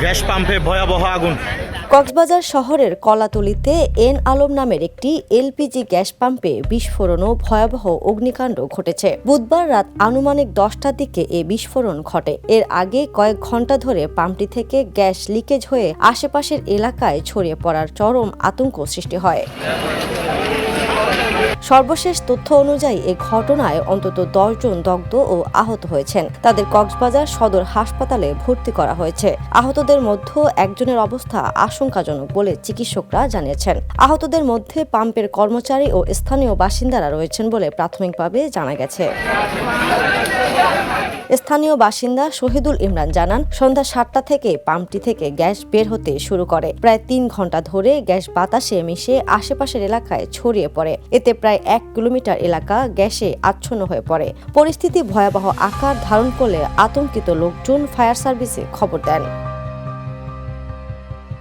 Gas পাম্পে ভয়াবহ আগুন। কক্সবাজার শহরের কলাতলিতে এন আলম নামের একটি এলপিজি গ্যাস পাম্পে বিস্ফোরণ ও ভয়াবহ অগ্নিকাণ্ড ঘটেছে। বুধবার রাত আনুমানিক 10টার দিকে এ বিস্ফোরণ ঘটে। এর আগে কয়েক ঘণ্টা ধরে পাম্পটি থেকে গ্যাস লিকেজ হয়ে আশেপাশের এলাকায় ছড়িয়ে পড়ার চরম আতঙ্ক সৃষ্টি হয়। সর্বশেষ তথ্য অনুযায়ী এ ঘটনায় অন্তত 10 জন দগ্ধ ও আহত হয়েছেন। তাদের কক্সবাজার সদর হাসপাতালে ভর্তি করা হয়েছে। আহতদের মধ্যে একজনের অবস্থা আশঙ্কাজনক বলে চিকিৎসকরা জানিয়েছেন। আহতদের মধ্যে পাম্পের কর্মচারী ও স্থানীয় বাসিন্দারা রয়েছেন বলে প্রাথমিকভাবে জানা গেছে। স্থানীয় বাসিন্দা শহীদুল ইমরান জানান, সন্ধ্যা 7টা থেকে পাম্পটি থেকে গ্যাস বের হতে শুরু করে। প্রায় 3 ঘণ্টা ধরে গ্যাস বাতাসে মিশে আশেপাশের এলাকায় ছড়িয়ে পড়ে। এতে প্রায় 1 কিলোমিটার এলাকা গ্যাসে আচ্ছন্ন হয়ে পড়ে। পরিস্থিতি ভয়াবহ আকার ধারণ করলে আতঙ্কিত লোকজন ফায়ার সার্ভিসে খবর দেন।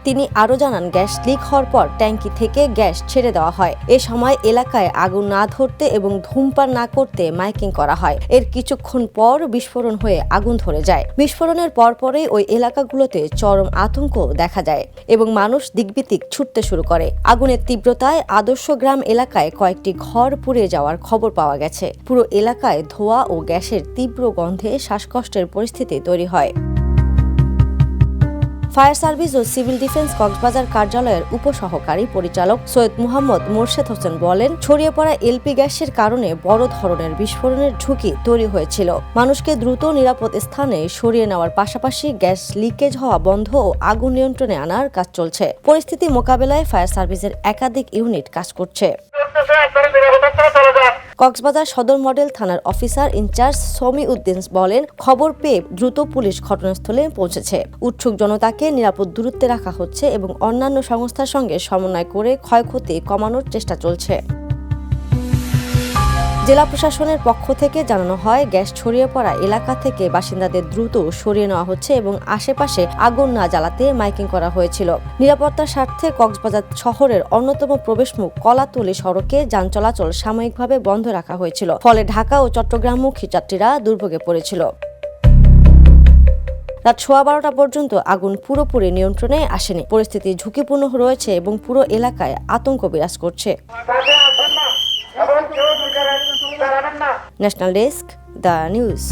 তিনি আরও জানান, গ্যাস লিক হওয়ার পর ট্যাঙ্কি থেকে গ্যাস ছেড়ে দেওয়া হয়। এ সময় এলাকায় আগুন না ধরতে এবং ধূমপান না করতে মাইকিং করা হয়। এর কিছুক্ষণ পর বিস্ফোরণ হয়ে আগুন ধরে যায়। বিস্ফোরণের পরপরই ওই এলাকাগুলোতে চরম আতঙ্ক দেখা যায় এবং মানুষ দিকবিদিক ছুটতে শুরু করে। আগুনের তীব্রতায় আদর্শ গ্রাম এলাকায় কয়েকটি ঘর পুড়ে যাওয়ার খবর পাওয়া গেছে। পুরো এলাকায় ধোঁয়া ও গ্যাসের তীব্র গন্ধে শ্বাসকষ্টের পরিস্থিতি তৈরি হয়। ফায়ার সার্ভিস ও সিভিল ডিফেন্স কক্সবাজার কার্যালয়ের উপসহকারী পরিচালক সৈয়দ মুহাম্মদ মোরশেদ হোসেন বলেন, ছড়িয়ে পড়া এলপি গ্যাসের কারণে বড় ধরনের বিস্ফোরণের ঝুঁকি তৈরি হয়েছিল। মানুষকে দ্রুত নিরাপদ স্থানে সরিয়ে নেওয়ার পাশাপাশি গ্যাস লিকেজ হওয়া বন্ধ ও আগুন নিয়ন্ত্রণে আনার কাজ চলছে। পরিস্থিতি মোকাবেলায় ফায়ার সার্ভিসের একাধিক ইউনিট কাজ করছে। কক্সবাজার সদর মডেল থানার অফিসার ইনচার্জ সমী উদ্দিন বলেন, খবর পেয়ে দ্রুত পুলিশ ঘটনাস্থলে পৌঁছেছে। উৎসুক জনতাকে নিরাপদ দূরত্বে রাখা হচ্ছে এবং অন্যান্য সংস্থার সঙ্গে সমন্বয় করে ক্ষয়ক্ষতি কমানোর চেষ্টা চলছে। জেলা প্রশাসনের পক্ষ থেকে জানানো হয়, গ্যাস ছড়িয়ে পড়া এলাকা থেকে বাসিন্দাদের দ্রুত সরিয়ে নেওয়া হচ্ছে এবং আশেপাশে আগুন না জ্বালাতে মাইকিং করা হয়েছিল। নিরাপত্তার স্বার্থে কক্সবাজার শহরের অন্যতম প্রবেশমুখ কলাতলি সড়কে যান চলাচল সাময়িকভাবে বন্ধ রাখা হয়েছিল। ফলে ঢাকা ও চট্টগ্রামমুখী যাত্রীরা দুর্ভোগে পড়েছিল। রাত 12:15 পর্যন্ত আগুন পুরোপুরি নিয়ন্ত্রণে আসেনি। পরিস্থিতি ঝুঁকিপূর্ণ রয়েছে এবং পুরো এলাকায় আতঙ্ক বিরাজ করছে। National desk, the news.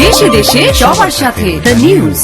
দেশে দেশে সবার সাথে দ্য নিউজ।